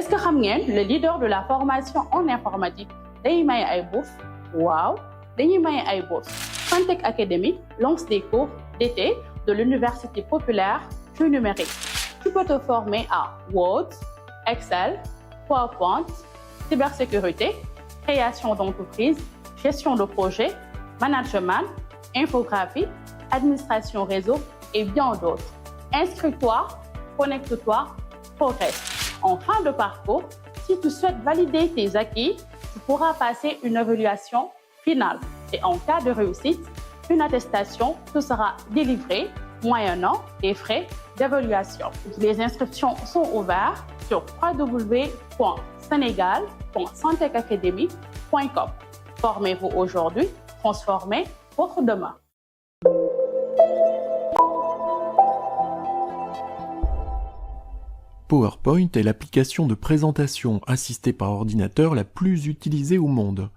Est-ce que xam ngeen le leader de la formation en informatique dañuy maye ay bourses? Waaw, dañuy maye ay bourses. Fantech Academy lance des cours d'été de l'Université populaire du numérique. Tu peux te former à Word, Excel, PowerPoint, cybersécurité, création d'entreprise, gestion de projet, management, infographie, administration réseau et bien d'autres. Inscris-toi, connecte-toi, progresse. En fin de parcours, si tu souhaites valider tes acquis, tu pourras passer une évaluation finale. Et en cas de réussite, une attestation te sera délivrée moyennant des frais d'évaluation. Les inscriptions sont ouvertes sur www.senegal.santechacademy.com. Formez-vous aujourd'hui, transformez votre demain. PowerPoint est l'application de présentation assistée par ordinateur la plus utilisée au monde.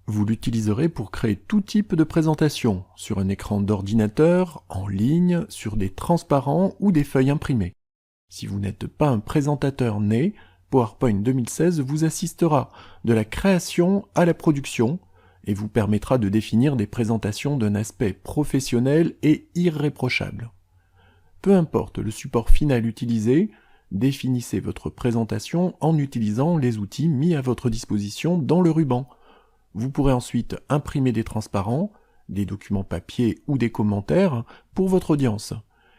Vous l'utiliserez pour créer tout type de présentation, sur un écran d'ordinateur, en ligne, sur des transparents ou des feuilles imprimées. Si vous n'êtes pas un présentateur né, PowerPoint 2016 vous assistera de la création à la production et vous permettra de définir des présentations d'un aspect professionnel et irréprochable. Peu importe le support final utilisé, définissez votre présentation en utilisant les outils mis à votre disposition dans le ruban. Vous pourrez ensuite imprimer des transparents, des documents papier ou des commentaires pour votre audience,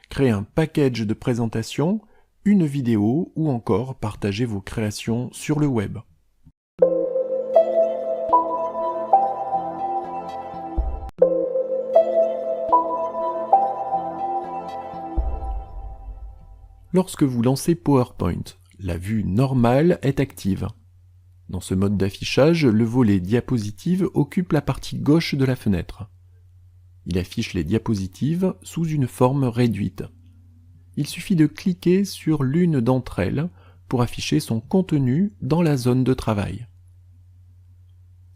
créer un package de présentation, une vidéo ou encore partager vos créations sur le web. Lorsque vous lancez PowerPoint, la vue normale est active. Dans ce mode d'affichage, le volet diapositives occupe la partie gauche de la fenêtre. Il affiche les diapositives sous une forme réduite. Il suffit de cliquer sur l'une d'entre elles pour afficher son contenu dans la zone de travail.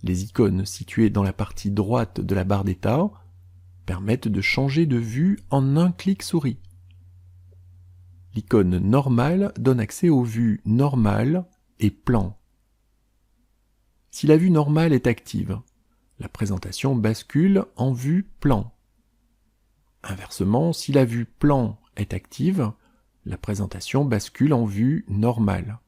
Les icônes situées dans la partie droite de la barre d'état permettent de changer de vue en un clic souris. L'icône normale donne accès aux vues normales et plan. Si la vue normale est active, la présentation bascule en vue plan. Inversement, si la vue plan est active, la présentation bascule en vue normale.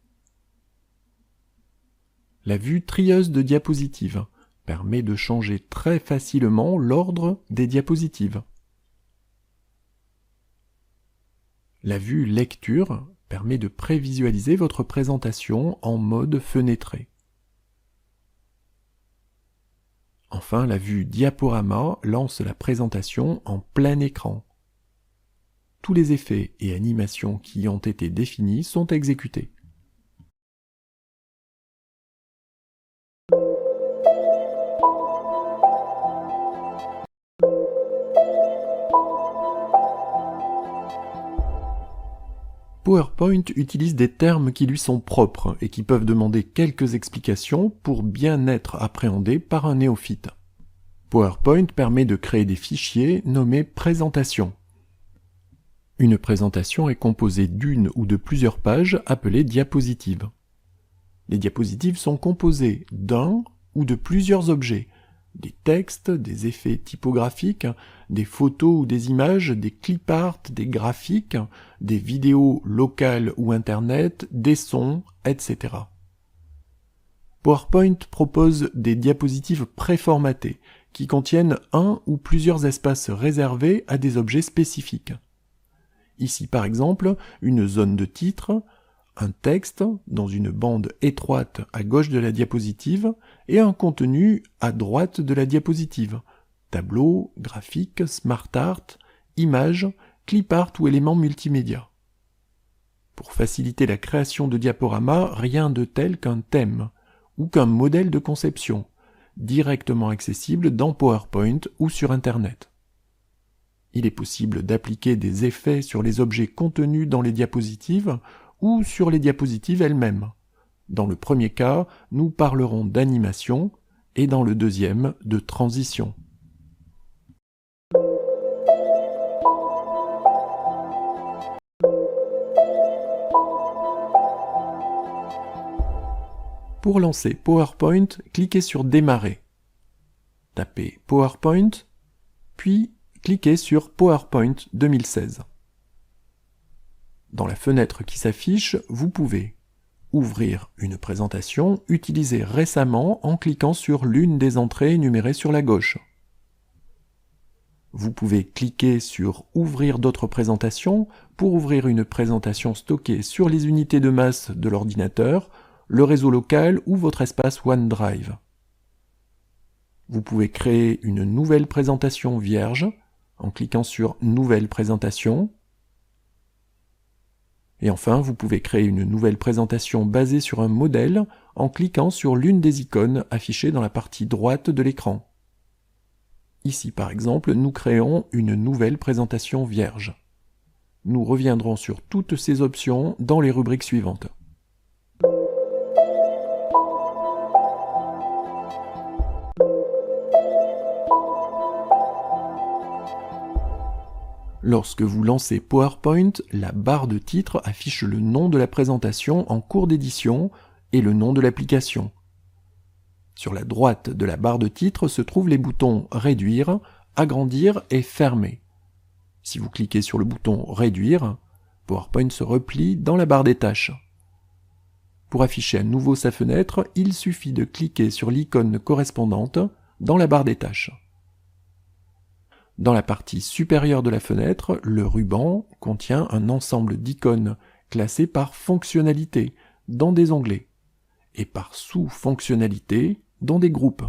La vue trieuse de diapositives permet de changer très facilement l'ordre des diapositives. La vue lecture permet de prévisualiser votre présentation en mode fenêtré. Enfin, la vue diaporama lance la présentation en plein écran. Tous les effets et animations qui ont été définis sont exécutés. PowerPoint utilise des termes qui lui sont propres et qui peuvent demander quelques explications pour bien être appréhendés par un néophyte. PowerPoint permet de créer des fichiers nommés présentations. Une présentation est composée d'une ou de plusieurs pages appelées diapositives. Les diapositives sont composées d'un ou de plusieurs objets, des textes, des effets typographiques, des photos ou des images, des clip art, des graphiques, des vidéos locales ou internet, des sons, etc. PowerPoint propose des diapositives préformatées qui contiennent un ou plusieurs espaces réservés à des objets spécifiques. Ici par exemple, une zone de titre, un texte dans une bande étroite à gauche de la diapositive et un contenu à droite de la diapositive, tableau, graphique, smart art, images, clip art ou éléments multimédia. Pour faciliter la création de diaporamas, rien de tel qu'un thème ou qu'un modèle de conception, directement accessible dans PowerPoint ou sur Internet. Il est possible d'appliquer des effets sur les objets contenus dans les diapositives ou sur les diapositives elles-mêmes. Dans le premier cas, nous parlerons d'animation et dans le deuxième, de transition. Pour lancer PowerPoint, cliquez sur Démarrer. Tapez PowerPoint, puis cliquez sur PowerPoint 2016. Dans la fenêtre qui s'affiche, vous pouvez ouvrir une présentation utilisée récemment en cliquant sur l'une des entrées énumérées sur la gauche. Vous pouvez cliquer sur « Ouvrir d'autres présentations » pour ouvrir une présentation stockée sur les unités de masse de l'ordinateur, le réseau local ou votre espace OneDrive. Vous pouvez créer une nouvelle présentation vierge en cliquant sur « Nouvelle présentation ». Et enfin, vous pouvez créer une nouvelle présentation basée sur un modèle en cliquant sur l'une des icônes affichées dans la partie droite de l'écran. Ici, par exemple, nous créons une nouvelle présentation vierge. Nous reviendrons sur toutes ces options dans les rubriques suivantes. Lorsque vous lancez PowerPoint, la barre de titre affiche le nom de la présentation en cours d'édition et le nom de l'application. Sur la droite de la barre de titre se trouvent les boutons « Réduire »,« Agrandir » et « Fermer ». Si vous cliquez sur le bouton « Réduire », PowerPoint se replie dans la barre des tâches. Pour afficher à nouveau sa fenêtre, il suffit de cliquer sur l'icône correspondante dans la barre des tâches. Dans la partie supérieure de la fenêtre, le ruban contient un ensemble d'icônes classées par fonctionnalité dans des onglets et par sous-fonctionnalité dans des groupes.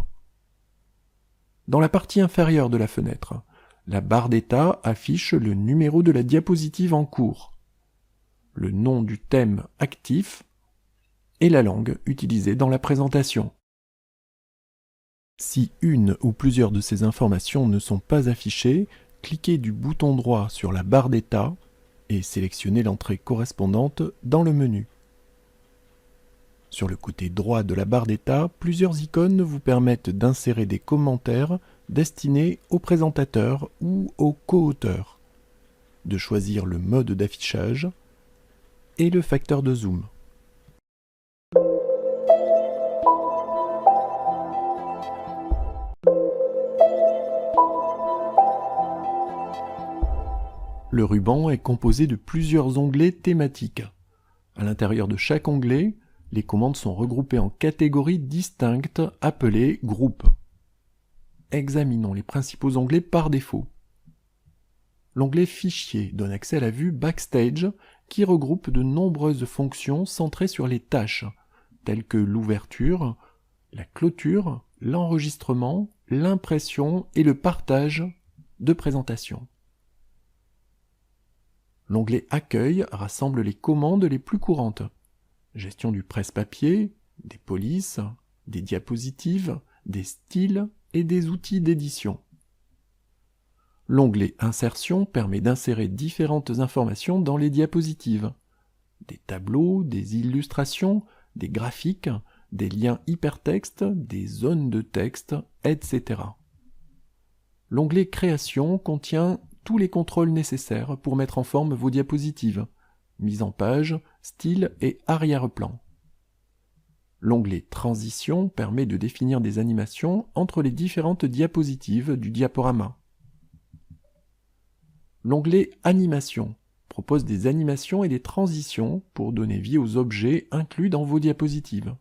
Dans la partie inférieure de la fenêtre, la barre d'état affiche le numéro de la diapositive en cours, le nom du thème actif et la langue utilisée dans la présentation. Si une ou plusieurs de ces informations ne sont pas affichées, cliquez du bouton droit sur la barre d'état et sélectionnez l'entrée correspondante dans le menu. Sur le côté droit de la barre d'état, plusieurs icônes vous permettent d'insérer des commentaires destinés au présentateur ou au co-auteur, de choisir le mode d'affichage et le facteur de zoom. Le ruban est composé de plusieurs onglets thématiques. À l'intérieur de chaque onglet, les commandes sont regroupées en catégories distinctes appelées groupes. Examinons les principaux onglets par défaut. L'onglet Fichier donne accès à la vue Backstage qui regroupe de nombreuses fonctions centrées sur les tâches, telles que l'ouverture, la clôture, l'enregistrement, l'impression et le partage de présentations. L'onglet Accueil rassemble les commandes les plus courantes. Gestion du presse-papier, des polices, des diapositives, des styles et des outils d'édition. L'onglet Insertion permet d'insérer différentes informations dans les diapositives. Des tableaux, des illustrations, des graphiques, des liens hypertextes, des zones de texte, etc. L'onglet Création contient tous les contrôles nécessaires pour mettre en forme vos diapositives, mise en page, style et arrière-plan. L'onglet Transition permet de définir des animations entre les différentes diapositives du diaporama. L'onglet Animation propose des animations et des transitions pour donner vie aux objets inclus dans vos diapositives.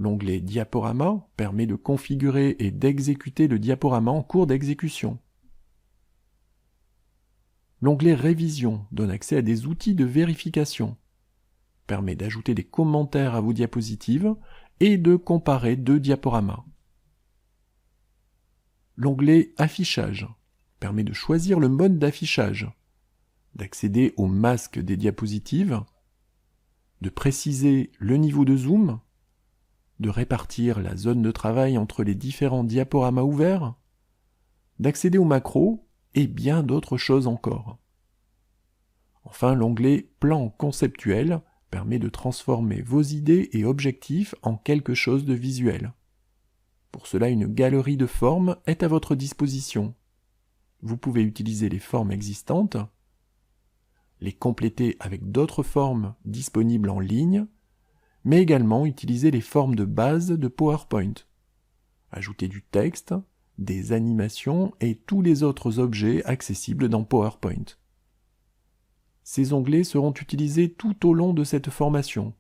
L'onglet Diaporama permet de configurer et d'exécuter le diaporama en cours d'exécution. L'onglet Révision donne accès à des outils de vérification, permet d'ajouter des commentaires à vos diapositives et de comparer deux diaporamas. L'onglet Affichage permet de choisir le mode d'affichage, d'accéder au masque des diapositives, de préciser le niveau de zoom, de répartir la zone de travail entre les différents diaporamas ouverts, d'accéder aux macros et bien d'autres choses encore. Enfin, l'onglet Plan conceptuel permet de transformer vos idées et objectifs en quelque chose de visuel. Pour cela, une galerie de formes est à votre disposition. Vous pouvez utiliser les formes existantes, les compléter avec d'autres formes disponibles en ligne, mais également utiliser les formes de base de PowerPoint. Ajouter du texte, des animations et tous les autres objets accessibles dans PowerPoint. Ces onglets seront utilisés tout au long de cette formation.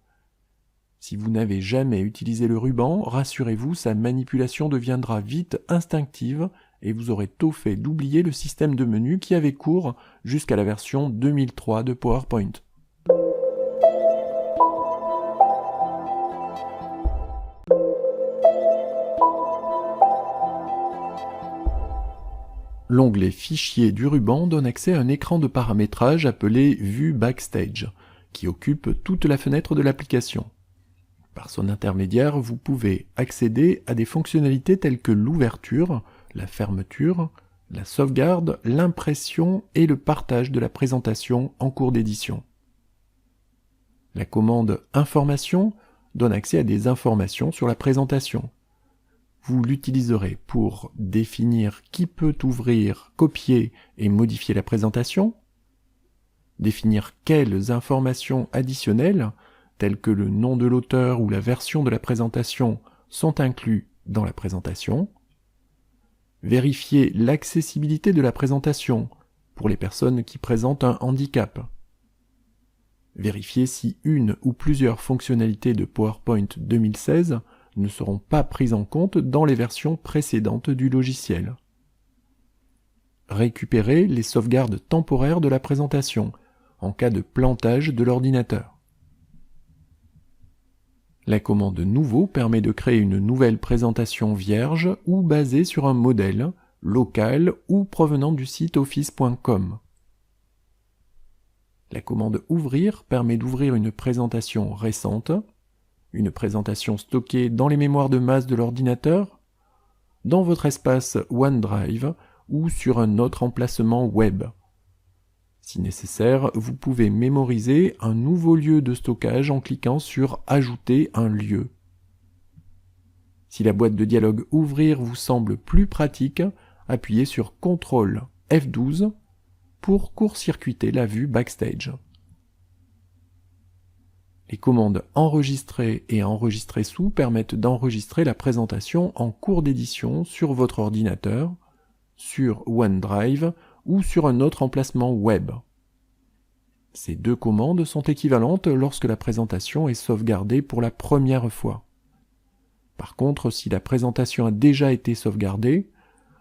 Si vous n'avez jamais utilisé le ruban, rassurez-vous, sa manipulation deviendra vite instinctive et vous aurez tôt fait d'oublier le système de menu qui avait cours jusqu'à la version 2003 de PowerPoint. L'onglet Fichier du ruban donne accès à un écran de paramétrage appelé Vue Backstage, qui occupe toute la fenêtre de l'application. Par son intermédiaire, vous pouvez accéder à des fonctionnalités telles que l'ouverture, la fermeture, la sauvegarde, l'impression et le partage de la présentation en cours d'édition. La commande Information donne accès à des informations sur la présentation. Vous l'utiliserez pour définir qui peut ouvrir, copier et modifier la présentation, définir quelles informations additionnelles, telles que le nom de l'auteur ou la version de la présentation, sont inclus dans la présentation, vérifier l'accessibilité de la présentation pour les personnes qui présentent un handicap, vérifier si une ou plusieurs fonctionnalités de PowerPoint 2016 ne seront pas prises en compte dans les versions précédentes du logiciel. Récupérer les sauvegardes temporaires de la présentation en cas de plantage de l'ordinateur. La commande Nouveau permet de créer une nouvelle présentation vierge ou basée sur un modèle, local ou provenant du site office.com. La commande Ouvrir permet d'ouvrir une présentation récente, une présentation stockée dans les mémoires de masse de l'ordinateur, dans votre espace OneDrive ou sur un autre emplacement web. Si nécessaire, vous pouvez mémoriser un nouveau lieu de stockage en cliquant sur « Ajouter un lieu ». Si la boîte de dialogue « Ouvrir » vous semble plus pratique, appuyez sur CTRL F12 pour court-circuiter la vue Backstage. Les commandes « Enregistrer » et « Enregistrer sous » permettent d'enregistrer la présentation en cours d'édition sur votre ordinateur, sur OneDrive ou sur un autre emplacement web. Ces deux commandes sont équivalentes lorsque la présentation est sauvegardée pour la première fois. Par contre, si la présentation a déjà été sauvegardée,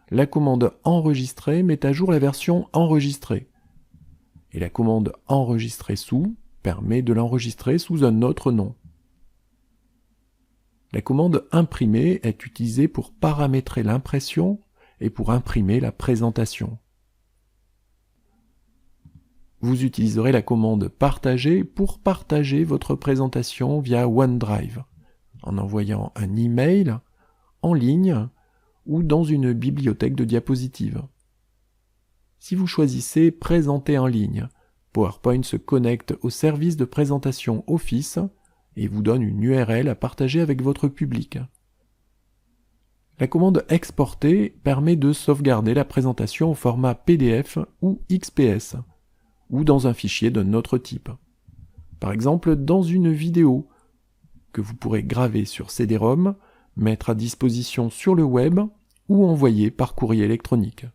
la commande « Enregistrer » met à jour la version enregistrée. Et la commande « Enregistrer sous » permet de l'enregistrer sous un autre nom. La commande « Imprimer » est utilisée pour paramétrer l'impression et pour imprimer la présentation. Vous utiliserez la commande « Partager » pour partager votre présentation via OneDrive, en envoyant un email, en ligne ou dans une bibliothèque de diapositives. Si vous choisissez « Présenter en ligne », PowerPoint se connecte au service de présentation Office et vous donne une URL à partager avec votre public. La commande « Exporter » permet de sauvegarder la présentation au format PDF ou XPS, ou dans un fichier d'un autre type. Par exemple, dans une vidéo, que vous pourrez graver sur CD-ROM, mettre à disposition sur le web ou envoyer par courrier électronique.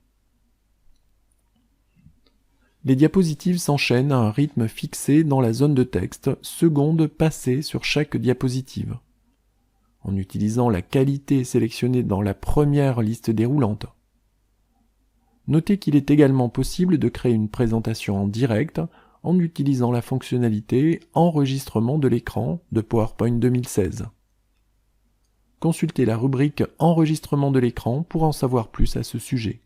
Les diapositives s'enchaînent à un rythme fixé dans la zone de texte, secondes passées sur chaque diapositive, en utilisant la qualité sélectionnée dans la première liste déroulante. Notez qu'il est également possible de créer une présentation en direct en utilisant la fonctionnalité « Enregistrement de l'écran » de PowerPoint 2016. Consultez la rubrique « Enregistrement de l'écran » pour en savoir plus à ce sujet.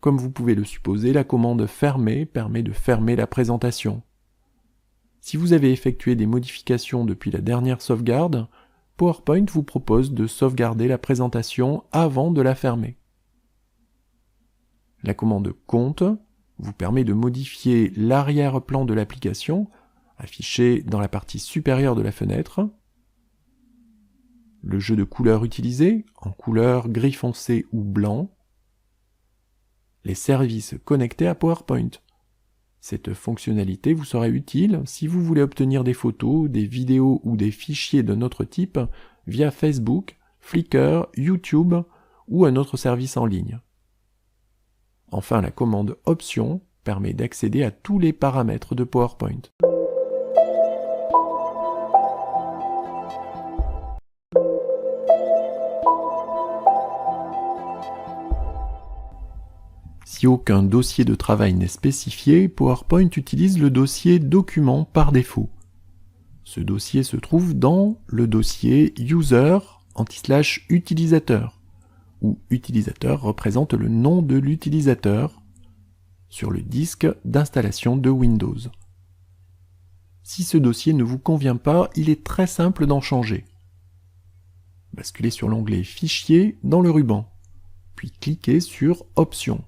Comme vous pouvez le supposer, la commande « Fermer » permet de fermer la présentation. Si vous avez effectué des modifications depuis la dernière sauvegarde, PowerPoint vous propose de sauvegarder la présentation avant de la fermer. La commande « Compte » vous permet de modifier l'arrière-plan de l'application, affiché dans la partie supérieure de la fenêtre, le jeu de couleurs utilisé, en couleur gris foncé ou blanc, les services connectés à PowerPoint. Cette fonctionnalité vous sera utile si vous voulez obtenir des photos, des vidéos ou des fichiers d'un autre type via Facebook, Flickr, YouTube ou un autre service en ligne. Enfin, la commande Options permet d'accéder à tous les paramètres de PowerPoint. Si aucun dossier de travail n'est spécifié, PowerPoint utilise le dossier Documents par défaut. Ce dossier se trouve dans le dossier User / utilisateur, où utilisateur représente le nom de l'utilisateur sur le disque d'installation de Windows. Si ce dossier ne vous convient pas, il est très simple d'en changer. Basculez sur l'onglet Fichier dans le ruban, puis cliquez sur Options.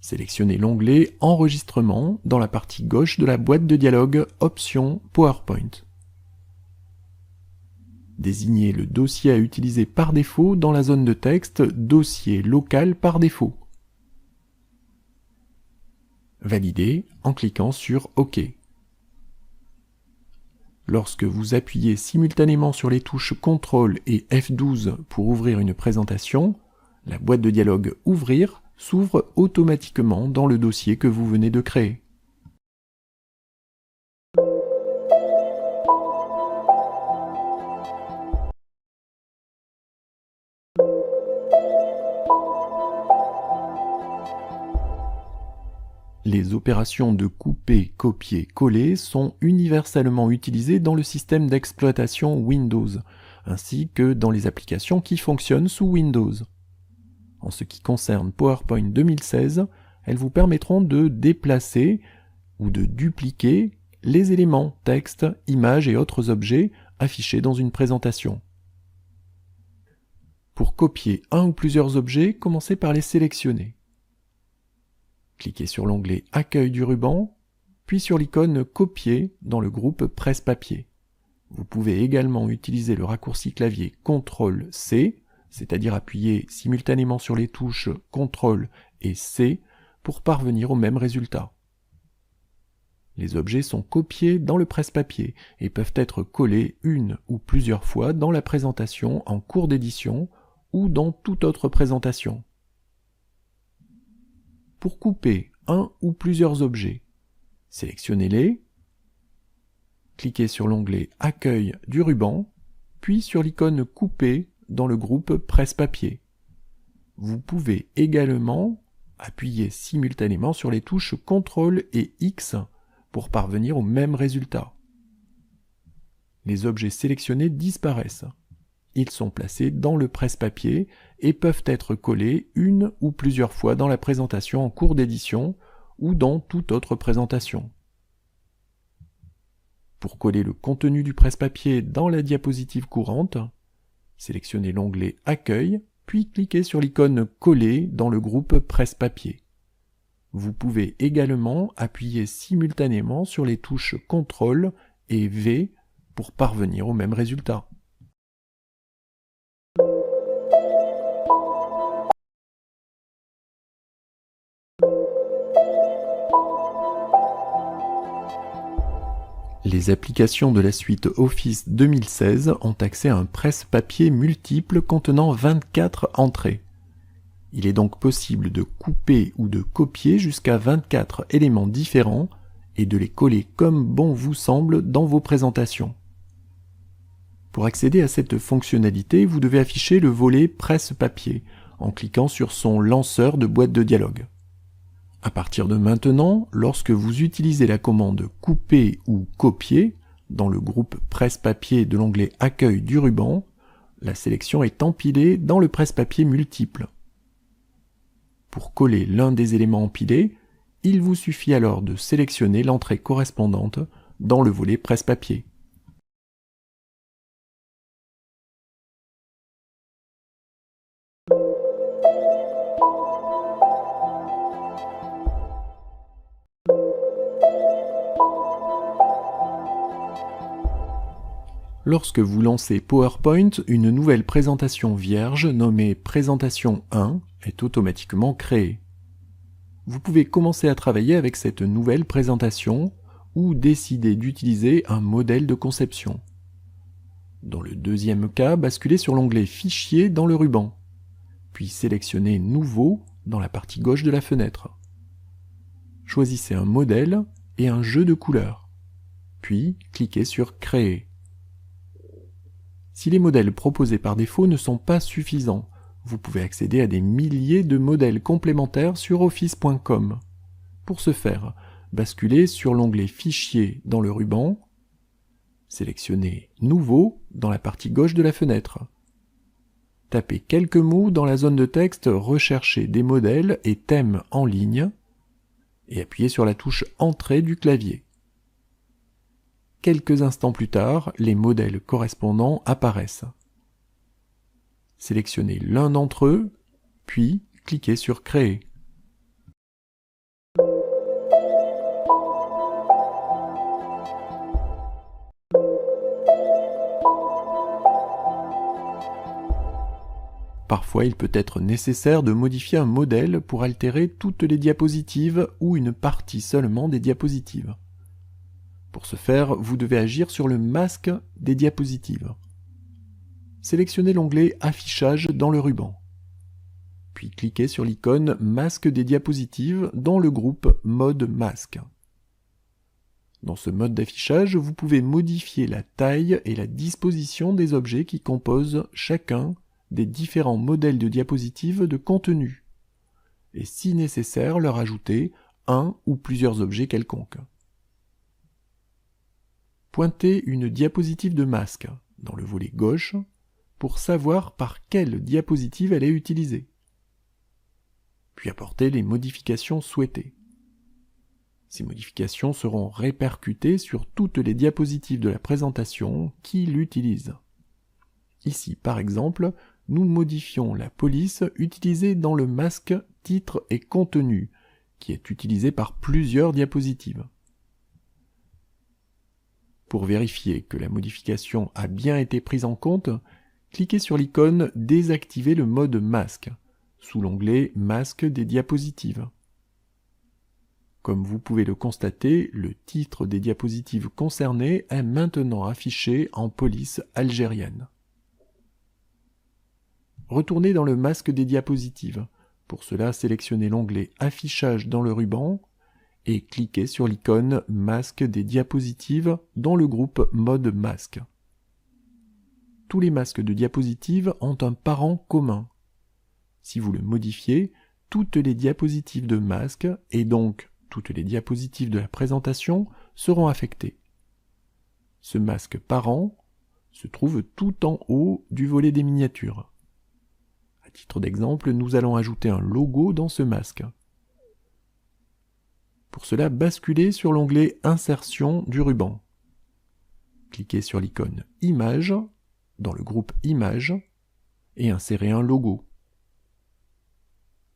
Sélectionnez l'onglet Enregistrement dans la partie gauche de la boîte de dialogue Options PowerPoint. Désignez le dossier à utiliser par défaut dans la zone de texte Dossier local par défaut. Validez en cliquant sur OK. Lorsque vous appuyez simultanément sur les touches CTRL et F12 pour ouvrir une présentation, la boîte de dialogue Ouvrir s'ouvre automatiquement dans le dossier que vous venez de créer. Les opérations de couper, copier, coller sont universellement utilisées dans le système d'exploitation Windows, ainsi que dans les applications qui fonctionnent sous Windows. En ce qui concerne PowerPoint 2016, elles vous permettront de déplacer ou de dupliquer les éléments, texte, images et autres objets affichés dans une présentation. Pour copier un ou plusieurs objets, commencez par les sélectionner. Cliquez sur l'onglet Accueil du ruban, puis sur l'icône Copier dans le groupe Presse-Papier. Vous pouvez également utiliser le raccourci clavier CTRL-C, c'est-à-dire appuyer simultanément sur les touches CTRL et C pour parvenir au même résultat. Les objets sont copiés dans le presse-papier et peuvent être collés une ou plusieurs fois dans la présentation en cours d'édition ou dans toute autre présentation. Pour couper un ou plusieurs objets, sélectionnez-les, cliquez sur l'onglet Accueil du ruban, puis sur l'icône Couper dans le groupe Presse-Papier. Vous pouvez également appuyer simultanément sur les touches CTRL et X pour parvenir au même résultat. Les objets sélectionnés disparaissent. Ils sont placés dans le presse-papier et peuvent être collés une ou plusieurs fois dans la présentation en cours d'édition ou dans toute autre présentation. Pour coller le contenu du presse-papier dans la diapositive courante, sélectionnez l'onglet Accueil, puis cliquez sur l'icône Coller dans le groupe Presse-Papier. Vous pouvez également appuyer simultanément sur les touches CTRL et V pour parvenir au même résultat. Les applications de la suite Office 2016 ont accès à un presse-papier multiple contenant 24 entrées. Il est donc possible de couper ou de copier jusqu'à 24 éléments différents et de les coller comme bon vous semble dans vos présentations. Pour accéder à cette fonctionnalité, vous devez afficher le volet presse-papier en cliquant sur son lanceur de boîte de dialogue. À partir de maintenant, lorsque vous utilisez la commande « Couper » ou « Copier » dans le groupe Presse-Papier de l'onglet « Accueil du ruban », la sélection est empilée dans le presse-papier multiple. Pour coller l'un des éléments empilés, il vous suffit alors de sélectionner l'entrée correspondante dans le volet Presse-Papier. Lorsque vous lancez PowerPoint, une nouvelle présentation vierge nommée Présentation 1 est automatiquement créée. vous pouvez commencer à travailler avec cette nouvelle présentation ou décider d'utiliser un modèle de conception. Dans le deuxième cas, basculez sur l'onglet Fichier dans le ruban, puis sélectionnez Nouveau dans la partie gauche de la fenêtre. Choisissez un modèle et un jeu de couleurs, puis cliquez sur Créer. Si les modèles proposés par défaut ne sont pas suffisants, vous pouvez accéder à des milliers de modèles complémentaires sur office.com. Pour ce faire, basculez sur l'onglet Fichier dans le ruban, sélectionnez Nouveau dans la partie gauche de la fenêtre. Tapez quelques mots dans la zone de texte Rechercher des modèles et thèmes en ligne et appuyez sur la touche Entrée du clavier. Quelques instants plus tard, les modèles correspondants apparaissent. Sélectionnez l'un d'entre eux, puis cliquez sur Créer. Parfois, il peut être nécessaire de modifier un modèle pour altérer toutes les diapositives ou une partie seulement des diapositives. Pour ce faire, vous devez agir sur le masque des diapositives. Sélectionnez l'onglet Affichage dans le ruban. Puis cliquez sur l'icône Masque des diapositives dans le groupe Mode Masque. Dans ce mode d'affichage, vous pouvez modifier la taille et la disposition des objets qui composent chacun des différents modèles de diapositives de contenu, et si nécessaire, leur ajouter un ou plusieurs objets quelconques. Pointez une diapositive de masque dans le volet gauche pour savoir par quelle diapositive elle est utilisée, puis apportez les modifications souhaitées. Ces modifications seront répercutées sur toutes les diapositives de la présentation qui l'utilisent. Ici, par exemple, nous modifions la police utilisée dans le masque titre et contenu, qui est utilisé par plusieurs diapositives. Pour vérifier que la modification a bien été prise en compte, cliquez sur l'icône « Désactiver le mode masque » sous l'onglet « Masque des diapositives ». Comme vous pouvez le constater, le titre des diapositives concernées est maintenant affiché en police algérienne. Retournez dans le masque des diapositives. Pour cela, sélectionnez l'onglet « Affichage dans le ruban » et cliquez sur l'icône « Masque des diapositives » dans le groupe « Mode masque ». Tous les masques de diapositives ont un parent commun. Si vous le modifiez, toutes les diapositives de masque, et donc toutes les diapositives de la présentation, seront affectées. Ce masque parent se trouve tout en haut du volet des miniatures. À titre d'exemple, nous allons ajouter un logo dans ce masque. Pour cela, basculez sur l'onglet « Insertion » du ruban. Cliquez sur l'icône « Image » dans le groupe « Images » et insérez un logo.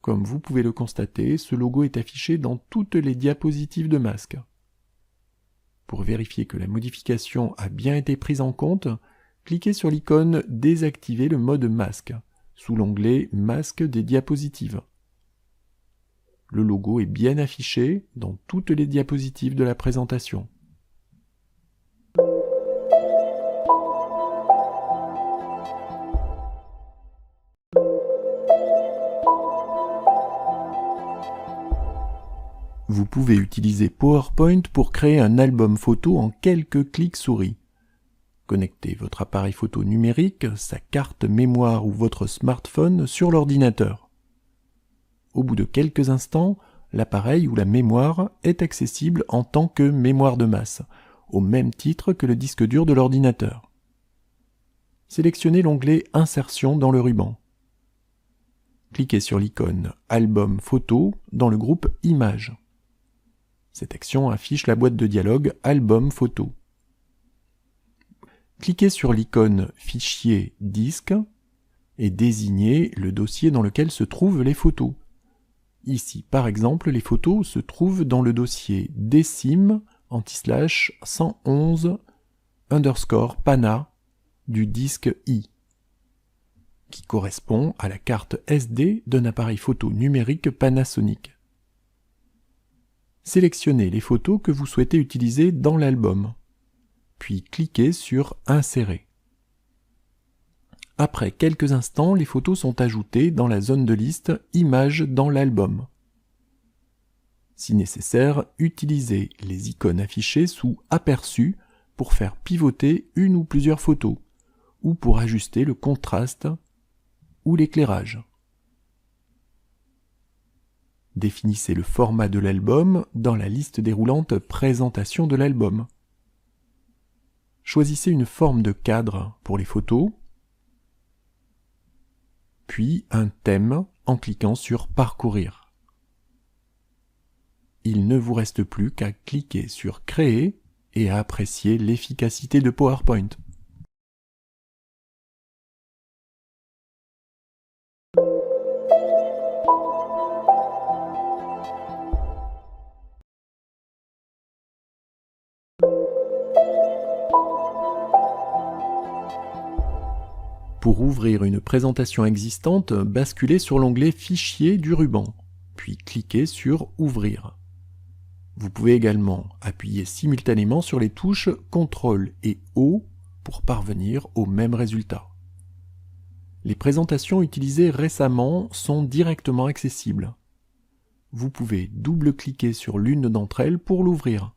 Comme vous pouvez le constater, ce logo est affiché dans toutes les diapositives de masque. Pour vérifier que la modification a bien été prise en compte, cliquez sur l'icône « Désactiver le mode masque » sous l'onglet « Masque des diapositives ». Le logo est bien affiché dans toutes les diapositives de la présentation. Vous pouvez utiliser PowerPoint pour créer un album photo en quelques clics souris. Connectez votre appareil photo numérique, sa carte mémoire ou votre smartphone sur l'ordinateur. Au bout de quelques instants, l'appareil ou la mémoire est accessible en tant que mémoire de masse, au même titre que le disque dur de l'ordinateur. Sélectionnez l'onglet « Insertion » dans le ruban. Cliquez sur l'icône « Album photo » dans le groupe « Images ». Cette action affiche la boîte de dialogue « Album photo ». Cliquez sur l'icône « Fichier disque » et désignez le dossier dans lequel se trouvent les photos. Ici, par exemple, les photos se trouvent dans le dossier decim/111_pana du disque I, qui correspond à la carte SD d'un appareil photo numérique Panasonic. sélectionnez les photos que vous souhaitez utiliser dans l'album, puis cliquez sur « Insérer ». Après quelques instants, les photos sont ajoutées dans la zone de liste « Images dans l'album ». Si nécessaire, utilisez les icônes affichées sous « Aperçu » pour faire pivoter une ou plusieurs photos, ou pour ajuster le contraste ou l'éclairage. Définissez le format de l'album dans la liste déroulante « Présentation de l'album ». Choisissez une forme de cadre pour les photos, puis un thème en cliquant sur « Parcourir ». Il ne vous reste plus qu'à cliquer sur « Créer » et à apprécier l'efficacité de PowerPoint. Pour ouvrir une présentation existante, basculez sur l'onglet « Fichier » du ruban, puis cliquez sur « Ouvrir ». Vous pouvez également appuyer simultanément sur les touches CTRL et O pour parvenir au même résultat. Les présentations utilisées récemment sont directement accessibles. Vous pouvez double-cliquer sur l'une d'entre elles pour l'ouvrir.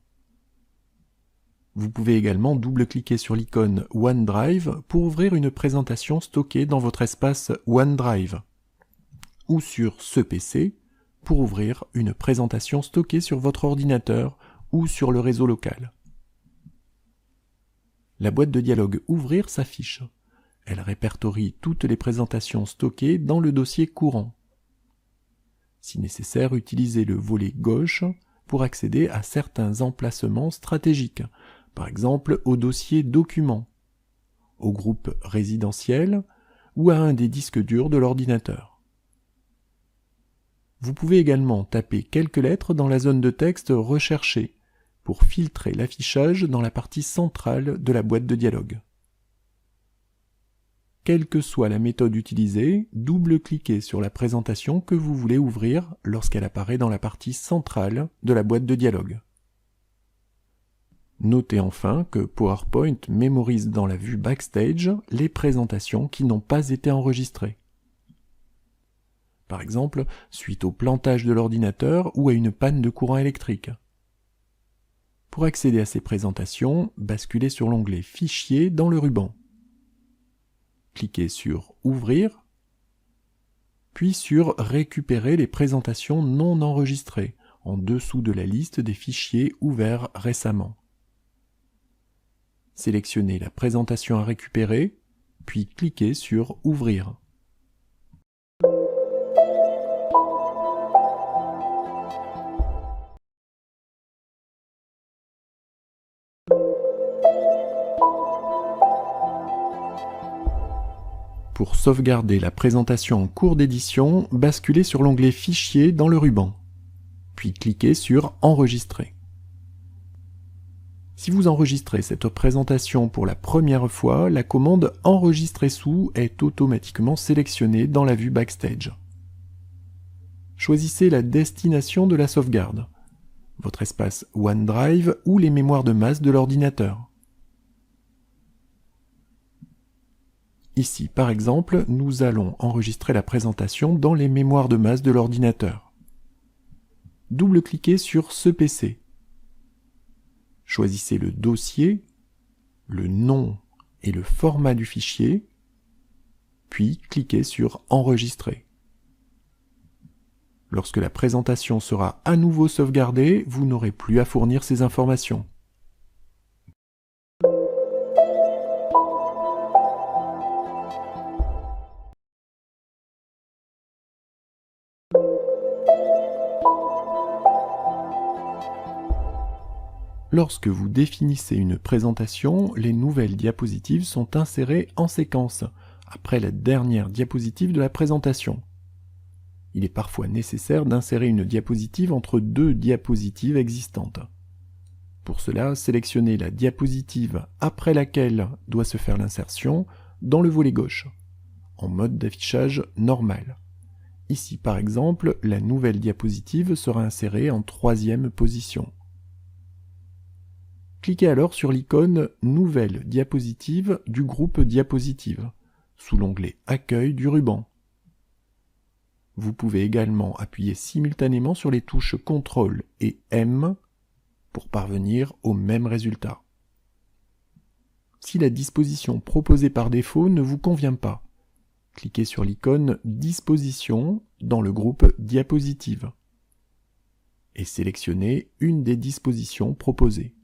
Vous pouvez également double-cliquer sur l'icône OneDrive pour ouvrir une présentation stockée dans votre espace OneDrive, ou sur ce PC pour ouvrir une présentation stockée sur votre ordinateur ou sur le réseau local. La boîte de dialogue Ouvrir s'affiche. Elle répertorie toutes les présentations stockées dans le dossier courant. Si nécessaire, utilisez le volet gauche pour accéder à certains emplacements stratégiques, par exemple au dossier Documents, au groupe résidentiel ou à un des disques durs de l'ordinateur. Vous pouvez également taper quelques lettres dans la zone de texte recherchée pour filtrer l'affichage dans la partie centrale de la boîte de dialogue. Quelle que soit la méthode utilisée, double-cliquez sur la présentation que vous voulez ouvrir lorsqu'elle apparaît dans la partie centrale de la boîte de dialogue. Notez enfin que PowerPoint mémorise dans la vue Backstage les présentations qui n'ont pas été enregistrées. Par exemple, suite au plantage de l'ordinateur ou à une panne de courant électrique. Pour accéder à ces présentations, basculez sur l'onglet Fichier dans le ruban. Cliquez sur Ouvrir, puis sur Récupérer les présentations non enregistrées, en dessous de la liste des fichiers ouverts récemment. Sélectionnez la présentation à récupérer, puis cliquez sur Ouvrir. Pour sauvegarder la présentation en cours d'édition, basculez sur l'onglet Fichier dans le ruban, puis cliquez sur Enregistrer. Si vous enregistrez cette présentation pour la première fois, la commande « Enregistrer sous » est automatiquement sélectionnée dans la vue Backstage. Choisissez la destination de la sauvegarde, votre espace OneDrive ou les mémoires de masse de l'ordinateur. Ici, par exemple, nous allons enregistrer la présentation dans les mémoires de masse de l'ordinateur. Double-cliquez sur ce PC. Choisissez le dossier, le nom et le format du fichier, puis cliquez sur Enregistrer. Lorsque la présentation sera à nouveau sauvegardée, vous n'aurez plus à fournir ces informations. Lorsque vous définissez une présentation, les nouvelles diapositives sont insérées en séquence, après la dernière diapositive de la présentation. Il est parfois nécessaire d'insérer une diapositive entre deux diapositives existantes. Pour cela, sélectionnez la diapositive après laquelle doit se faire l'insertion dans le volet gauche, en mode d'affichage normal, Ici par exemple, la nouvelle diapositive sera insérée en 3e position. Cliquez alors sur l'icône « Nouvelle diapositive » du groupe Diapositives, sous l'onglet « Accueil » du ruban. Vous pouvez également appuyer simultanément sur les touches CTRL et M pour parvenir au même résultat. Si la disposition proposée par défaut ne vous convient pas, cliquez sur l'icône « Disposition » dans le groupe « Diapositives » et sélectionnez une des dispositions proposées.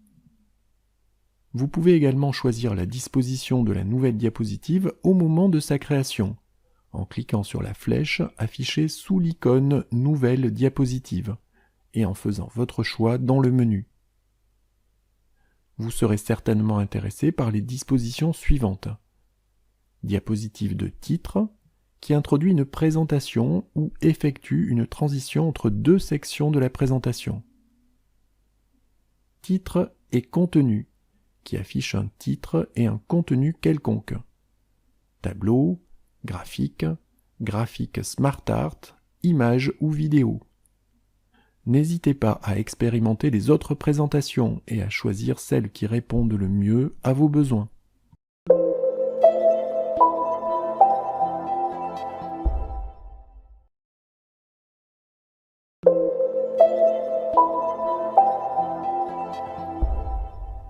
Vous pouvez également choisir la disposition de la nouvelle diapositive au moment de sa création, en cliquant sur la flèche affichée sous l'icône « Nouvelle diapositive » et en faisant votre choix dans le menu. Vous serez certainement intéressé par les dispositions suivantes. Diapositive de titre, qui introduit une présentation ou effectue une transition entre deux sections de la présentation. Titre et contenu, qui affiche un titre et un contenu quelconque. Tableau, graphique, graphique Smart Art, image ou vidéo. N'hésitez pas à expérimenter les autres présentations et à choisir celles qui répondent le mieux à vos besoins.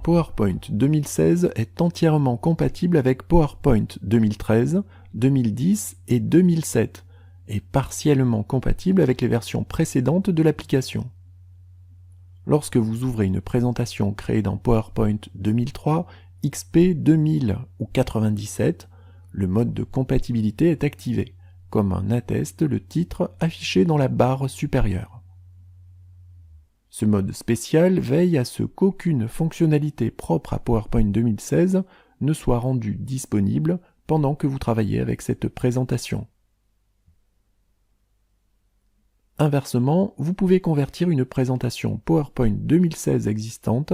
PowerPoint 2016 est entièrement compatible avec PowerPoint 2013, 2010 et 2007 et partiellement compatible avec les versions précédentes de l'application. Lorsque vous ouvrez une présentation créée dans PowerPoint 2003, XP 2000 ou 97, le mode de compatibilité est activé, comme en atteste le titre affiché dans la barre supérieure. Ce mode spécial veille à ce qu'aucune fonctionnalité propre à PowerPoint 2016 ne soit rendue disponible pendant que vous travaillez avec cette présentation. Inversement, vous pouvez convertir une présentation PowerPoint 2016 existante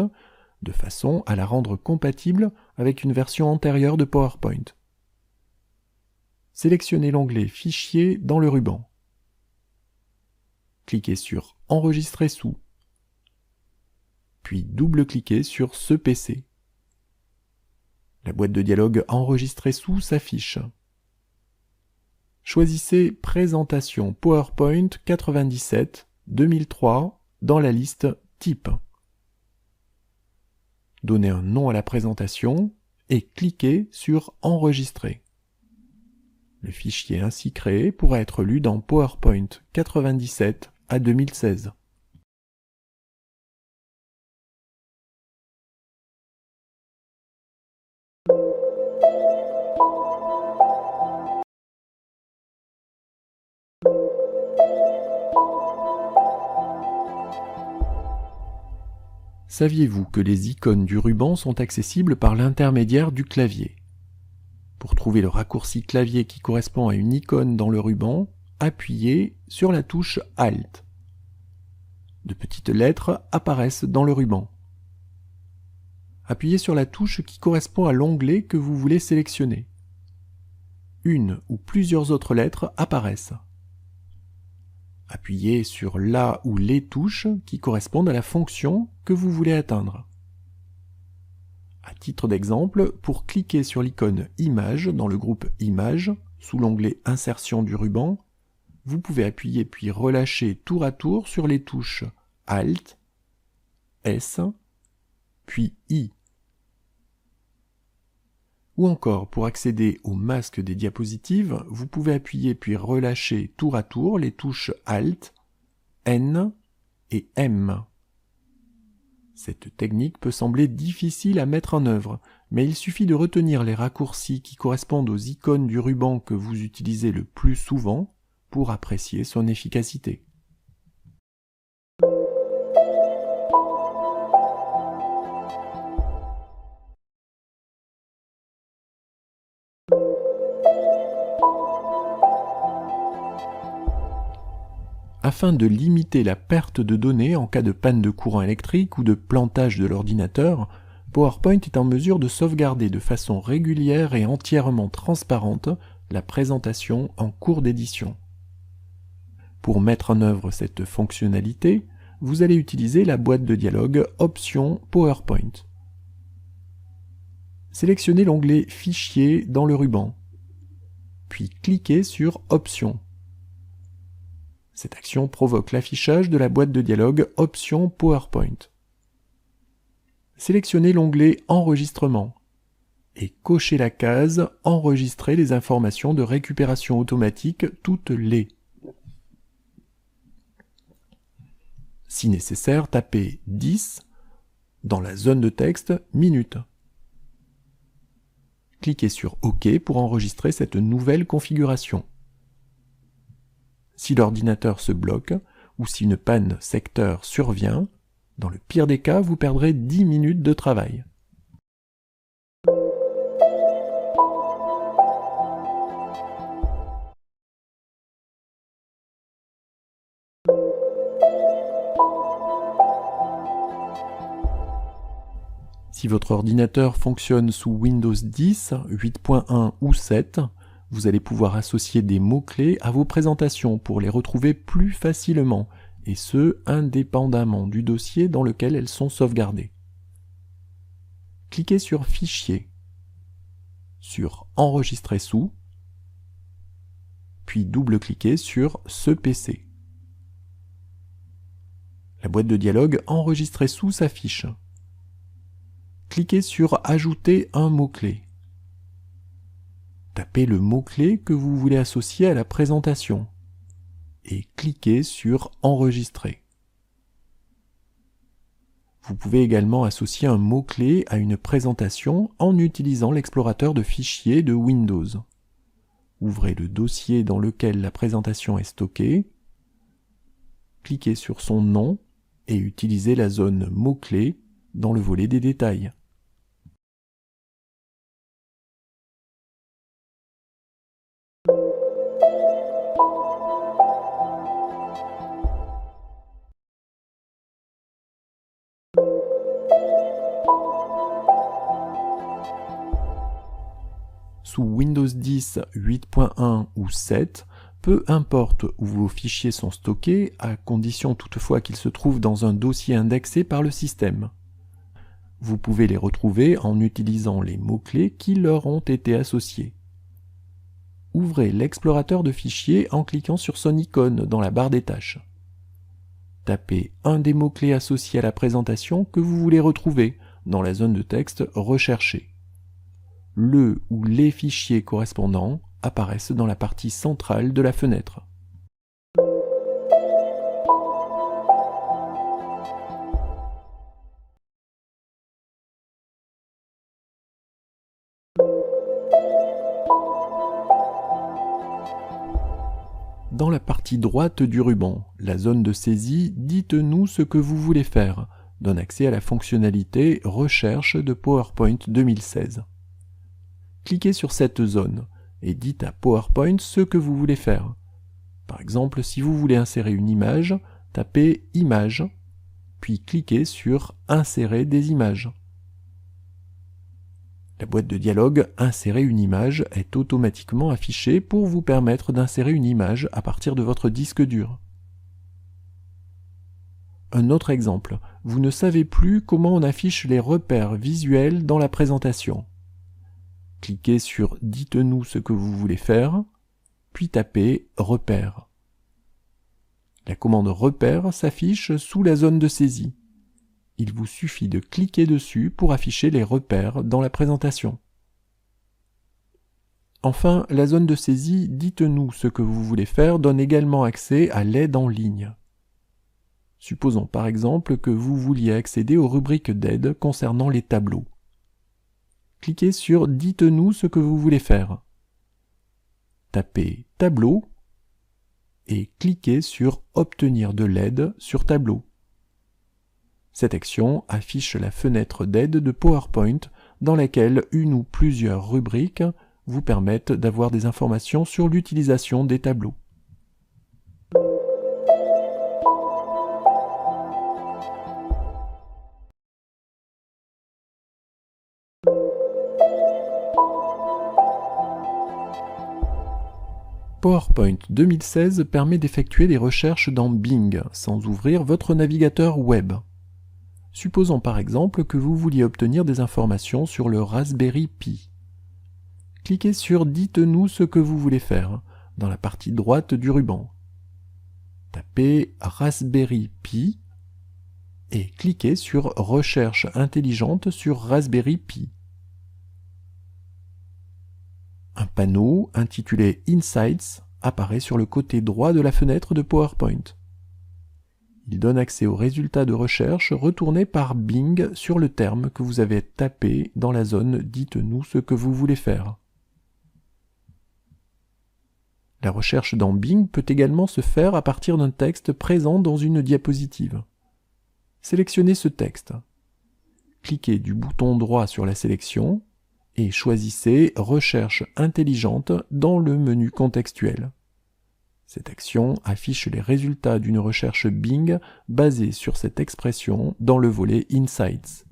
de façon à la rendre compatible avec une version antérieure de PowerPoint. Sélectionnez l'onglet « Fichier » dans le ruban. Cliquez sur « Enregistrer sous », puis double-cliquez sur ce PC. La boîte de dialogue « Enregistrer sous » s'affiche. Choisissez « Présentation PowerPoint 97-2003 » dans la liste « Type ». Donnez un nom à la présentation et cliquez sur « Enregistrer ». Le fichier ainsi créé pourra être lu dans PowerPoint 97 à 2016. Saviez-vous que les icônes du ruban sont accessibles par l'intermédiaire du clavier? Pour trouver le raccourci clavier qui correspond à une icône dans le ruban, appuyez sur la touche Alt. De petites lettres apparaissent dans le ruban. Appuyez sur la touche qui correspond à l'onglet que vous voulez sélectionner. Une ou plusieurs autres lettres apparaissent. Appuyez sur la ou les touches qui correspondent à la fonction que vous voulez atteindre. À titre d'exemple, pour cliquer sur l'icône Image dans le groupe Images, sous l'onglet Insertion du ruban, vous pouvez appuyer puis relâcher tour à tour sur les touches Alt, S, puis I. Ou encore, pour accéder au masque des diapositives, vous pouvez appuyer puis relâcher tour à tour les touches Alt, N et M. Cette technique peut sembler difficile à mettre en œuvre, mais il suffit de retenir les raccourcis qui correspondent aux icônes du ruban que vous utilisez le plus souvent pour apprécier son efficacité. Afin de limiter la perte de données en cas de panne de courant électrique ou de plantage de l'ordinateur, PowerPoint est en mesure de sauvegarder de façon régulière et entièrement transparente la présentation en cours d'édition. Pour mettre en œuvre cette fonctionnalité, vous allez utiliser la boîte de dialogue Options PowerPoint. Sélectionnez l'onglet Fichier dans le ruban, puis cliquez sur Options. Cette action provoque l'affichage de la boîte de dialogue Options PowerPoint. Sélectionnez l'onglet Enregistrement et cochez la case Enregistrer les informations de récupération automatique toutes les. Si nécessaire, tapez 10 dans la zone de texte minutes. Cliquez sur OK pour enregistrer cette nouvelle configuration. Si l'ordinateur se bloque ou si une panne secteur survient, dans le pire des cas, vous perdrez 10 minutes de travail. Si votre ordinateur fonctionne sous Windows 10, 8.1 ou 7, vous allez pouvoir associer des mots-clés à vos présentations pour les retrouver plus facilement, et ce, indépendamment du dossier dans lequel elles sont sauvegardées. Cliquez sur Fichier, sur Enregistrer sous, puis double-cliquez sur Ce PC. La boîte de dialogue Enregistrer sous s'affiche. Cliquez sur Ajouter un mot-clé. Tapez le mot-clé que vous voulez associer à la présentation et cliquez sur Enregistrer. Vous pouvez également associer un mot-clé à une présentation en utilisant l'explorateur de fichiers de Windows. Ouvrez le dossier dans lequel la présentation est stockée, cliquez sur son nom et utilisez la zone mots-clés dans le volet des détails. Sous Windows 10, 8.1 ou 7, peu importe où vos fichiers sont stockés, à condition toutefois qu'ils se trouvent dans un dossier indexé par le système. Vous pouvez les retrouver en utilisant les mots-clés qui leur ont été associés. Ouvrez l'explorateur de fichiers en cliquant sur son icône dans la barre des tâches. Tapez un des mots-clés associés à la présentation que vous voulez retrouver dans la zone de texte recherchée. Le ou les fichiers correspondants apparaissent dans la partie centrale de la fenêtre. Dans la partie droite du ruban, la zone de saisie « Dites-nous ce que vous voulez faire » donne accès à la fonctionnalité « Recherche » de PowerPoint 2016. Cliquez sur cette zone et dites à PowerPoint ce que vous voulez faire. Par exemple, si vous voulez insérer une image, tapez « Image », puis cliquez sur « Insérer des images ». La boîte de dialogue « Insérer une image » est automatiquement affichée pour vous permettre d'insérer une image à partir de votre disque dur. Un autre exemple, vous ne savez plus comment on affiche les repères visuels dans la présentation. Cliquez sur « Dites-nous ce que vous voulez faire », puis tapez « Repères ». La commande « Repères » s'affiche sous la zone de saisie. Il vous suffit de cliquer dessus pour afficher les repères dans la présentation. Enfin, la zone de saisie « Dites-nous ce que vous voulez faire » donne également accès à l'aide en ligne. Supposons par exemple que vous vouliez accéder aux rubriques d'aide concernant les tableaux. Cliquez sur « Dites-nous ce que vous voulez faire ». Tapez « Tableau » et cliquez sur « Obtenir de l'aide sur tableau ». Cette action affiche la fenêtre d'aide de PowerPoint dans laquelle une ou plusieurs rubriques vous permettent d'avoir des informations sur l'utilisation des tableaux. PowerPoint 2016 permet d'effectuer des recherches dans Bing sans ouvrir votre navigateur web. Supposons par exemple que vous vouliez obtenir des informations sur le Raspberry Pi. Cliquez sur « Dites-nous ce que vous voulez faire » dans la partie droite du ruban. Tapez « Raspberry Pi » et cliquez sur « Recherche intelligente sur Raspberry Pi ». Un panneau intitulé « Insights » apparaît sur le côté droit de la fenêtre de PowerPoint. Il donne accès aux résultats de recherche retournés par Bing sur le terme que vous avez tapé dans la zone « Dites-nous ce que vous voulez faire ». La recherche dans Bing peut également se faire à partir d'un texte présent dans une diapositive. Sélectionnez ce texte. Cliquez du bouton droit sur la sélection et choisissez « Recherche intelligente » dans le menu contextuel. Cette action affiche les résultats d'une recherche Bing basée sur cette expression dans le volet Insights.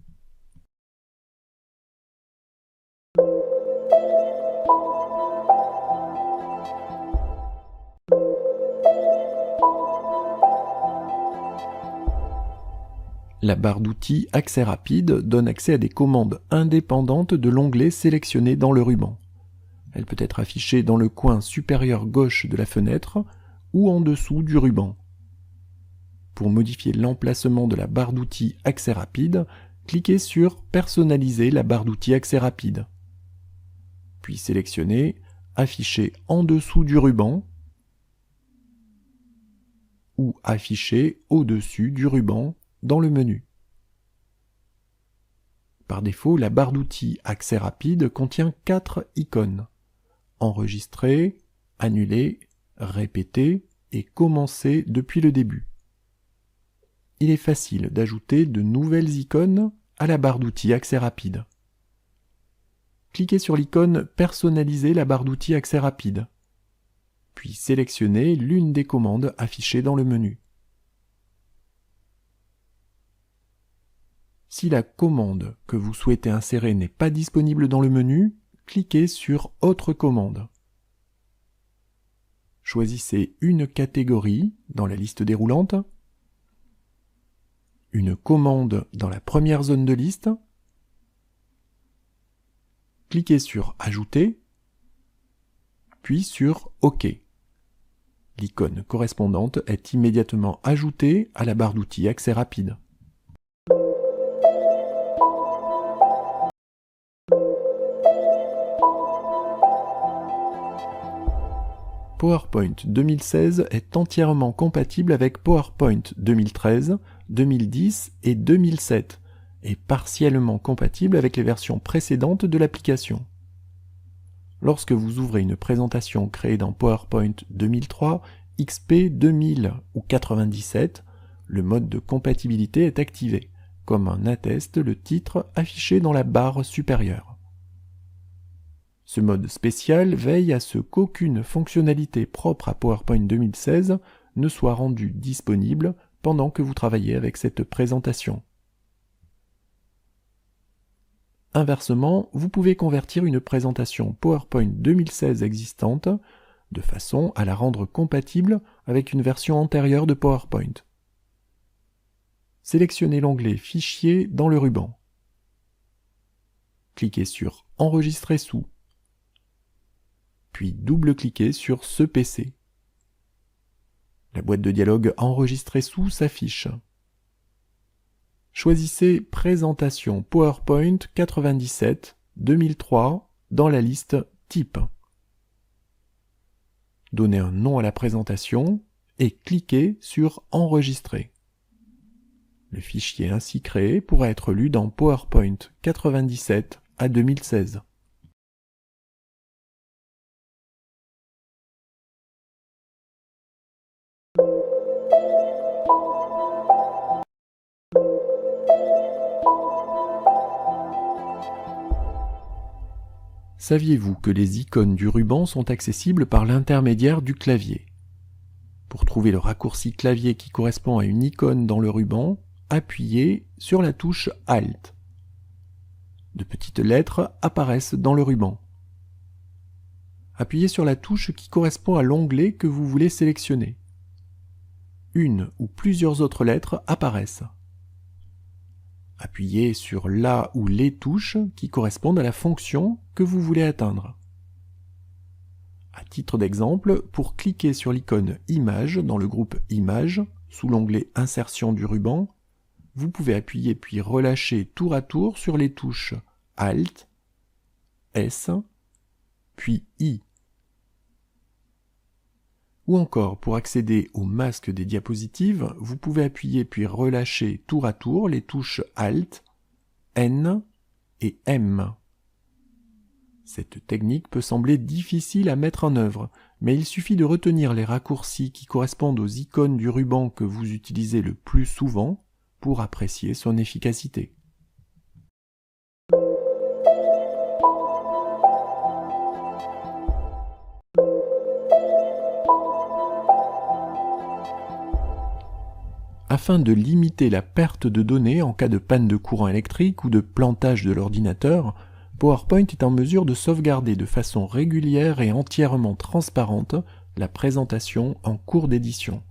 La barre d'outils Accès rapide donne accès à des commandes indépendantes de l'onglet sélectionné dans le ruban. Elle peut être affichée dans le coin supérieur gauche de la fenêtre ou en dessous du ruban. Pour modifier l'emplacement de la barre d'outils Accès rapide, cliquez sur « Personnaliser la barre d'outils Accès rapide ». Puis sélectionnez « Afficher en dessous du ruban » ou « Afficher au-dessus du ruban » dans le menu. Par défaut, la barre d'outils Accès rapide contient 4 icônes. Enregistrer, annuler, répéter et commencer depuis le début. Il est facile d'ajouter de nouvelles icônes à la barre d'outils Accès rapide. Cliquez sur l'icône Personnaliser la barre d'outils Accès rapide, puis sélectionnez l'une des commandes affichées dans le menu. Si la commande que vous souhaitez insérer n'est pas disponible dans le menu, cliquez sur « Autre commande ». Choisissez une catégorie dans la liste déroulante, une commande dans la première zone de liste, cliquez sur « Ajouter », puis sur « OK ». L'icône correspondante est immédiatement ajoutée à la barre d'outils Accès rapide. PowerPoint 2016 est entièrement compatible avec PowerPoint 2013, 2010 et 2007 et partiellement compatible avec les versions précédentes de l'application. Lorsque vous ouvrez une présentation créée dans PowerPoint 2003, XP 2000 ou 97, le mode de compatibilité est activé, comme en atteste le titre affiché dans la barre supérieure. Ce mode spécial veille à ce qu'aucune fonctionnalité propre à PowerPoint 2016 ne soit rendue disponible pendant que vous travaillez avec cette présentation. Inversement, vous pouvez convertir une présentation PowerPoint 2016 existante de façon à la rendre compatible avec une version antérieure de PowerPoint. Sélectionnez l'onglet Fichier dans le ruban. Cliquez sur Enregistrer sous, puis double-cliquez sur ce PC. La boîte de dialogue Enregistrer sous s'affiche. Choisissez Présentation PowerPoint 97-2003 dans la liste Type. Donnez un nom à la présentation et cliquez sur Enregistrer. Le fichier ainsi créé pourra être lu dans PowerPoint 97 à 2016. Saviez-vous que les icônes du ruban sont accessibles par l'intermédiaire du clavier? Pour trouver le raccourci clavier qui correspond à une icône dans le ruban, appuyez sur la touche Alt. De petites lettres apparaissent dans le ruban. appuyez sur la touche qui correspond à l'onglet que vous voulez sélectionner. Une ou plusieurs autres lettres apparaissent. Appuyez sur la ou les touches qui correspondent à la fonction que vous voulez atteindre. À titre d'exemple, pour cliquer sur l'icône Image dans le groupe Images, sous l'onglet Insertion du ruban, vous pouvez appuyer puis relâcher tour à tour sur les touches Alt, S, puis I. Ou encore, pour accéder au masque des diapositives, vous pouvez appuyer puis relâcher tour à tour les touches Alt, N et M. Cette technique peut sembler difficile à mettre en œuvre, mais il suffit de retenir les raccourcis qui correspondent aux icônes du ruban que vous utilisez le plus souvent pour apprécier son efficacité. Afin de limiter la perte de données en cas de panne de courant électrique ou de plantage de l'ordinateur, PowerPoint est en mesure de sauvegarder de façon régulière et entièrement transparente la présentation en cours d'édition.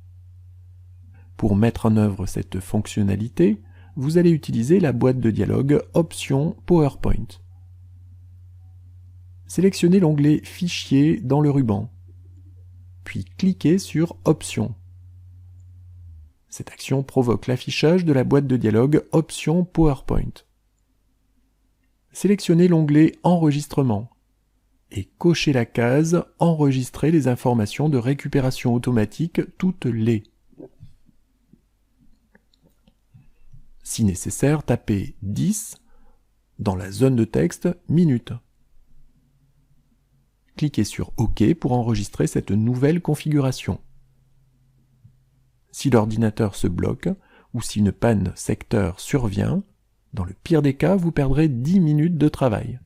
Pour mettre en œuvre cette fonctionnalité, vous allez utiliser la boîte de dialogue Options PowerPoint. Sélectionnez l'onglet Fichier dans le ruban, puis cliquez sur Options. Cette action provoque l'affichage de la boîte de dialogue Options PowerPoint. Sélectionnez l'onglet Enregistrement et cochez la case Enregistrer les informations de récupération automatique toutes les. Si nécessaire, tapez 10 dans la zone de texte minutes. Cliquez sur OK pour enregistrer cette nouvelle configuration. Si l'ordinateur se bloque ou si une panne secteur survient, dans le pire des cas, vous perdrez 10 minutes de travail.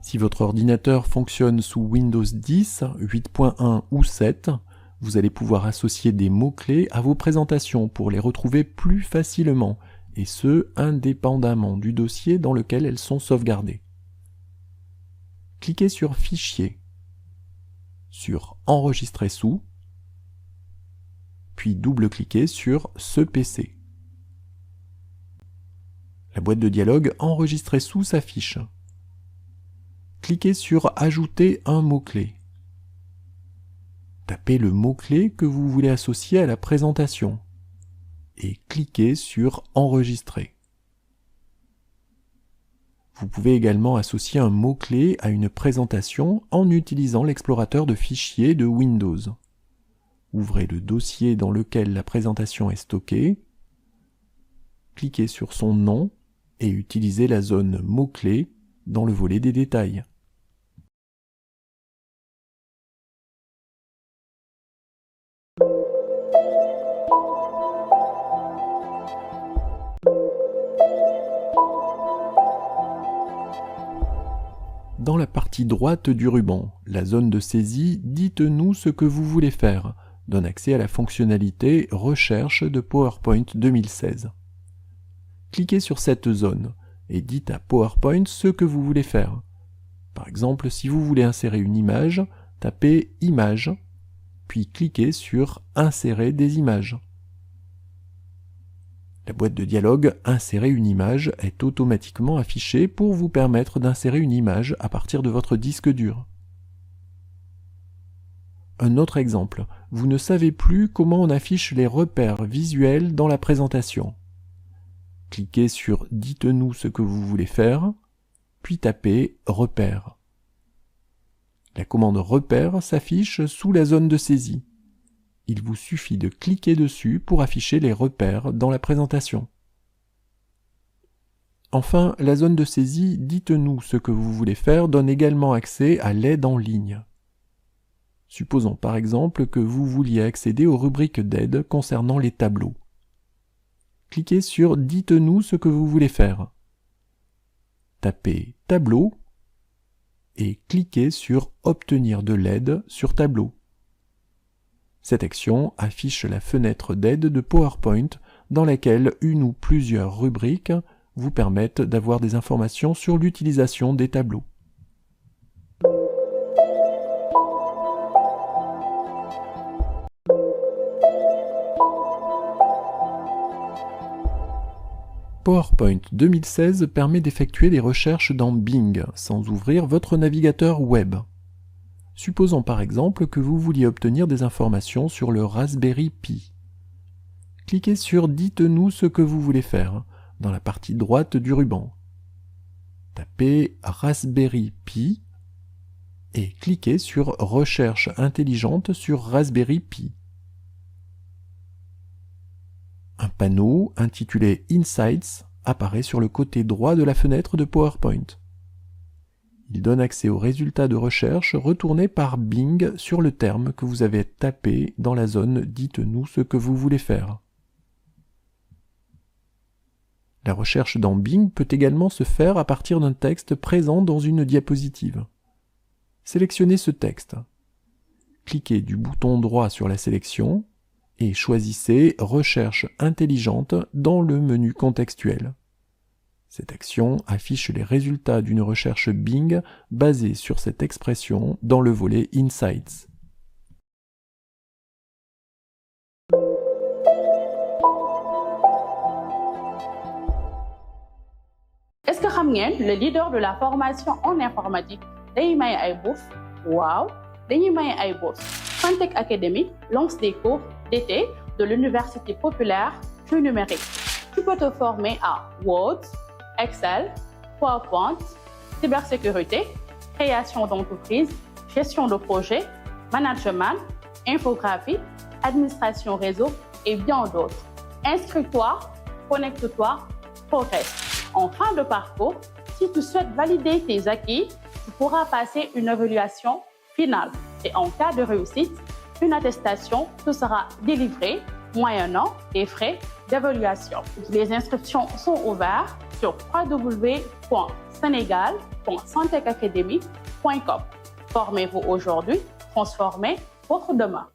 Si votre ordinateur fonctionne sous Windows 10, 8.1 ou 7, vous allez pouvoir associer des mots-clés à vos présentations pour les retrouver plus facilement, et ce, indépendamment du dossier dans lequel elles sont sauvegardées. Cliquez sur Fichier, sur Enregistrer sous, puis double-cliquez sur ce PC. La boîte de dialogue Enregistrer sous s'affiche. Cliquez sur Ajouter un mot-clé. Tapez le mot-clé que vous voulez associer à la présentation et cliquez sur Enregistrer. Vous pouvez également associer un mot-clé à une présentation en utilisant l'explorateur de fichiers de Windows. Ouvrez le dossier dans lequel la présentation est stockée, cliquez sur son nom et utilisez la zone mots-clés dans le volet des détails. Dans la partie droite du ruban, la zone de saisie « Dites-nous ce que vous voulez faire » donne accès à la fonctionnalité « Recherche » de PowerPoint 2016. Cliquez sur cette zone et dites à PowerPoint ce que vous voulez faire. Par exemple, si vous voulez insérer une image, tapez « Image », puis cliquez sur « Insérer des images ». La boîte de dialogue « Insérer une image » est automatiquement affichée pour vous permettre d'insérer une image à partir de votre disque dur. Un autre exemple, vous ne savez plus comment on affiche les repères visuels dans la présentation. Cliquez sur « Dites-nous ce que vous voulez faire », puis tapez « Repères ». La commande « Repères » s'affiche sous la zone de saisie. Il vous suffit de cliquer dessus pour afficher les repères dans la présentation. Enfin, la zone de saisie « Dites-nous ce que vous voulez faire » donne également accès à l'aide en ligne. Supposons par exemple que vous vouliez accéder aux rubriques d'aide concernant les tableaux. Cliquez sur « Dites-nous ce que vous voulez faire ». Tapez « Tableau » et cliquez sur « Obtenir de l'aide sur tableau ». Cette action affiche la fenêtre d'aide de PowerPoint dans laquelle une ou plusieurs rubriques vous permettent d'avoir des informations sur l'utilisation des tableaux. PowerPoint 2016 permet d'effectuer des recherches dans Bing sans ouvrir votre navigateur web. Supposons par exemple que vous vouliez obtenir des informations sur le Raspberry Pi. Cliquez sur « Dites-nous ce que vous voulez faire » dans la partie droite du ruban. Tapez « Raspberry Pi » et cliquez sur « Recherche intelligente sur Raspberry Pi ». Un panneau intitulé « Insights » apparaît sur le côté droit de la fenêtre de PowerPoint. Il donne accès aux résultats de recherche retournés par Bing sur le terme que vous avez tapé dans la zone « Dites-nous ce que vous voulez faire ». La recherche dans Bing peut également se faire à partir d'un texte présent dans une diapositive. Sélectionnez ce texte. Cliquez du bouton droit sur la sélection et choisissez « Recherche intelligente » dans le menu contextuel. Cette action affiche les résultats d'une recherche Bing basée sur cette expression dans le volet Insights. Est-ce que xam ngeen le leader de la formation en informatique day maye ay bourses? Waaw, dañuy maye ay bourses. Fantech Academy lance des cours d'été de l'Université populaire du numérique. Tu peux te former à Word, Excel, PowerPoint, cybersécurité, création d'entreprise, gestion de projet, management, infographie, administration réseau et bien d'autres. Inscris-toi, connecte-toi, progresse. En fin de parcours, si tu souhaites valider tes acquis, tu pourras passer une évaluation finale. Et en cas de réussite, une attestation te sera délivrée moyennant des frais d'évaluation. Les inscriptions sont ouvertes sur www.senegal.fantechacademy.com. Formez-vous aujourd'hui, transformez votre demain.